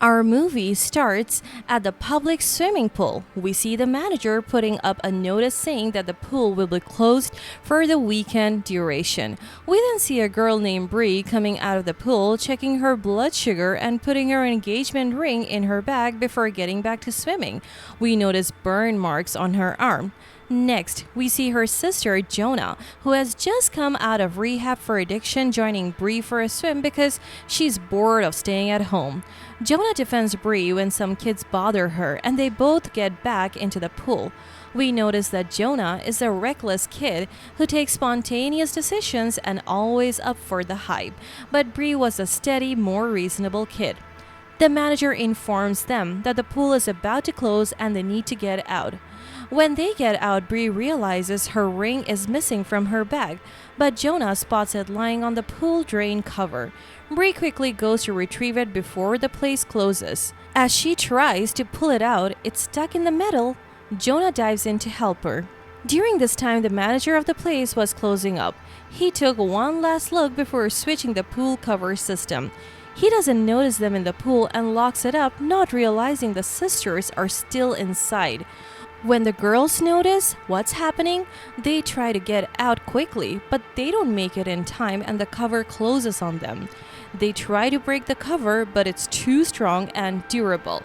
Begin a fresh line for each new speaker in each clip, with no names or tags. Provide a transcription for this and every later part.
Our movie starts at the public swimming pool. We see the manager putting up a notice saying that the pool will be closed for the weekend duration. We then see a girl named Bree coming out of the pool, checking her blood sugar and putting her engagement ring in her bag before getting back to swimming. We notice burn marks on her arm. Next, we see her sister Jonah, who has just come out of rehab for addiction, joining Bree for a swim because she's bored of staying at home. Jonah defends Bree when some kids bother her, and they both get back into the pool. We notice that Jonah is a reckless kid who takes spontaneous decisions and always up for the hype, but Bree was a steady, more reasonable kid. The manager informs them that the pool is about to close and they need to get out. When they get out, Bree realizes her ring is missing from her bag, but Jonah spots it lying on the pool drain cover. Bree quickly goes to retrieve it before the place closes. As she tries to pull it out, it's stuck in the metal. Jonah dives in to help her. During this time, the manager of the place was closing up. He took one last look before switching the pool cover system. He doesn't notice them in the pool and locks it up, not realizing the sisters are still inside. When the girls notice what's happening, they try to get out quickly, but they don't make it in time and the cover closes on them. They try to break the cover, but it's too strong and durable.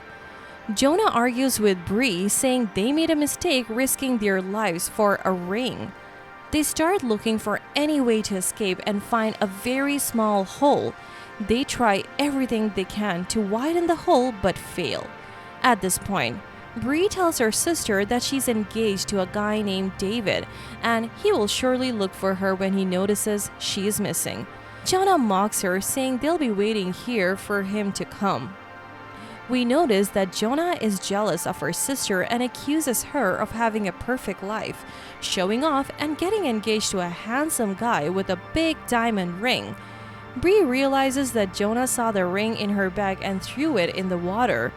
Jonah argues with Bree, saying they made a mistake risking their lives for a ring. They start looking for any way to escape and find a very small hole. They try everything they can to widen the hole but fail. At this point, Bree tells her sister that she's engaged to a guy named David, and he will surely look for her when he notices she is missing. Jonah mocks her, saying they'll be waiting here for him to come. We notice that Jonah is jealous of her sister and accuses her of having a perfect life, showing off and getting engaged to a handsome guy with a big diamond ring. Bree realizes that Jonah saw the ring in her bag and threw it in the water.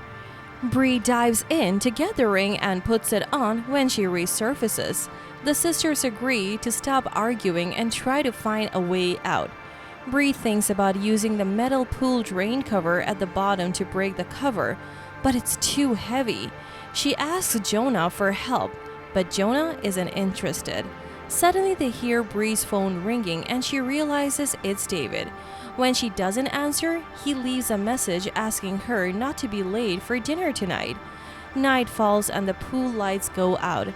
Bree dives in to get the ring and puts it on when she resurfaces. The sisters agree to stop arguing and try to find a way out. Bree thinks about using the metal pool drain cover at the bottom to break the cover, but it's too heavy. She asks Jonah for help, but Jonah isn't interested. Suddenly they hear Bree's phone ringing and she realizes it's David. When she doesn't answer, he leaves a message asking her not to be late for dinner tonight. Night falls and the pool lights go out.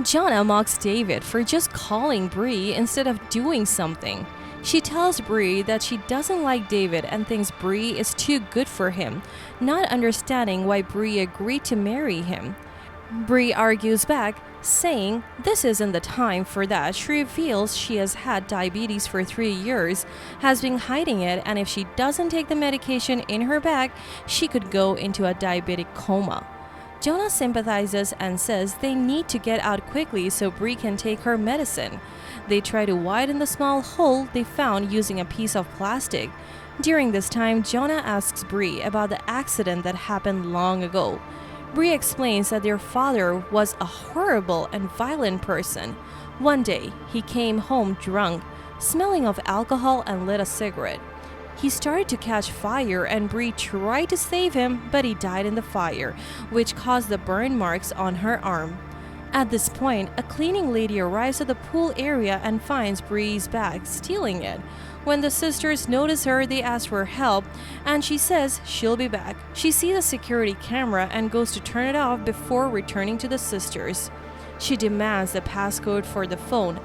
Jonah mocks David for just calling Bree instead of doing something. She tells Bree that she doesn't like David and thinks Bree is too good for him, not understanding why Bree agreed to marry him. Bree argues back, saying this isn't the time for that. She reveals she has had diabetes for 3 years, has been hiding it, and if she doesn't take the medication in her bag, she could go into a diabetic coma. Jonah sympathizes and says they need to get out quickly so Bree can take her medicine. They try to widen the small hole they found using a piece of plastic. During this time, Jonah asks Bree about the accident that happened long ago. Bree explains that their father was a horrible and violent person. One day, he came home drunk, smelling of alcohol, and lit a cigarette. He started to catch fire and Bree tried to save him, but he died in the fire, which caused the burn marks on her arm. At this point, a cleaning lady arrives at the pool area and finds Bree's bag, stealing it. When the sisters notice her, they ask for help, and she says she'll be back. She sees a security camera and goes to turn it off before returning to the sisters. She demands the passcode for the phone,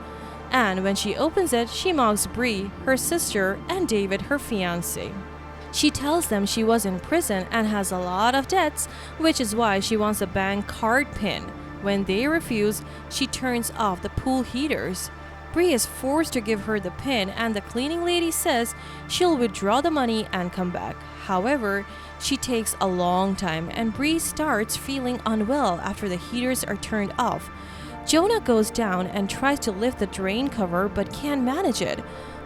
and when she opens it, she mocks Bree, her sister, and David, her fiancé. She tells them she was in prison and has a lot of debts, which is why she wants a bank card pin. When they refuse, she turns off the pool heaters. Bree is forced to give her the pin, and the cleaning lady says she'll withdraw the money and come back. However, she takes a long time and Bree starts feeling unwell after the heaters are turned off. Jonah goes down and tries to lift the drain cover but can't manage it.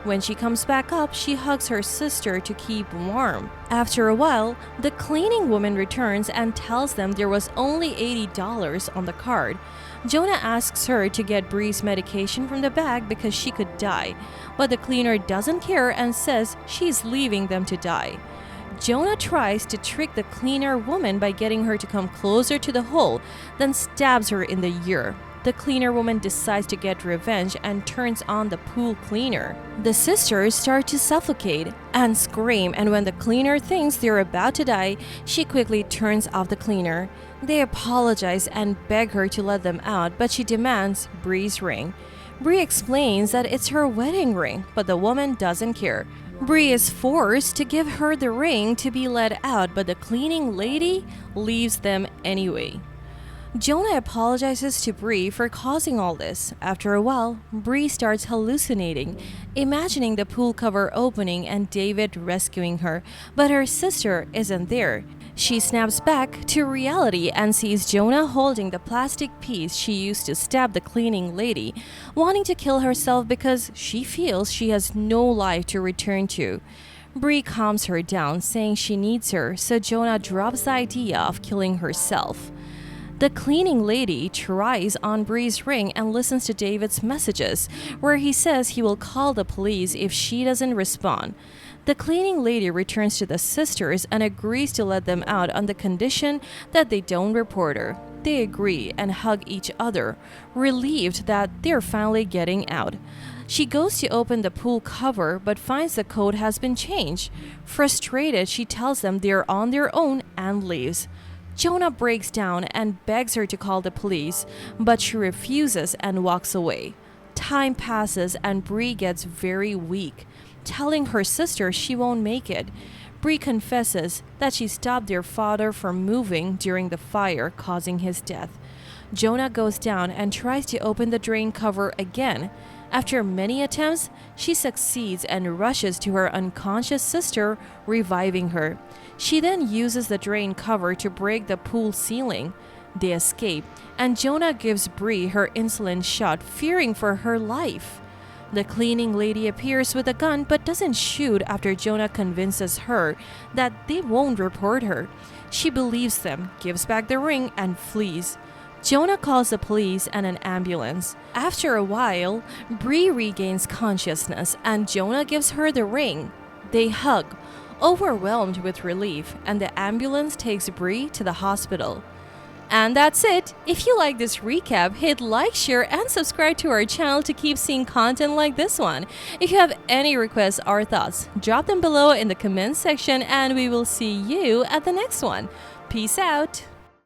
When she comes back up, she hugs her sister to keep warm. After a while, the cleaning woman returns and tells them there was only $80 on the card. Jonah asks her to get Bree's medication from the bag because she could die, but the cleaner doesn't care and says she's leaving them to die. Jonah tries to trick the cleaner woman by getting her to come closer to the hole, then stabs her in the ear. The cleaner woman decides to get revenge and turns on the pool cleaner. The sisters start to suffocate and scream, and when the cleaner thinks they're about to die, she quickly turns off the cleaner. They apologize and beg her to let them out, but she demands Bree's ring. Bree explains that it's her wedding ring, but the woman doesn't care. Bree is forced to give her the ring to be let out, but the cleaning lady leaves them anyway. Jonah apologizes to Bree for causing all this. After a while, Bree starts hallucinating, imagining the pool cover opening and David rescuing her, but her sister isn't there. She snaps back to reality and sees Jonah holding the plastic piece she used to stab the cleaning lady, wanting to kill herself because she feels she has no life to return to. Bree calms her down, saying she needs her, so Jonah drops the idea of killing herself. The cleaning lady tries on Bree's ring and listens to David's messages, where he says he will call the police if she doesn't respond. The cleaning lady returns to the sisters and agrees to let them out on the condition that they don't report her. They agree and hug each other, relieved that they're finally getting out. She goes to open the pool cover but finds the code has been changed. Frustrated, she tells them they're on their own and leaves. Jonah breaks down and begs her to call the police, but she refuses and walks away. Time passes and Bree gets very weak, telling her sister she won't make it. Bree confesses that she stopped their father from moving during the fire, causing his death. Jonah goes down and tries to open the drain cover again. After many attempts, she succeeds and rushes to her unconscious sister, reviving her. She then uses the drain cover to break the pool ceiling. They escape, and Jonah gives Bree her insulin shot, fearing for her life. The cleaning lady appears with a gun but doesn't shoot after Jonah convinces her that they won't report her. She believes them, gives back the ring, and flees. Jonah calls the police and an ambulance. After a while, Bree regains consciousness and Jonah gives her the ring. They hug, overwhelmed with relief, and the ambulance takes Bree to the hospital. And that's it! If you like this recap, hit like, share, and subscribe to our channel to keep seeing content like this one. If you have any requests or thoughts, drop them below in the comments section and we will see you at the next one. Peace out!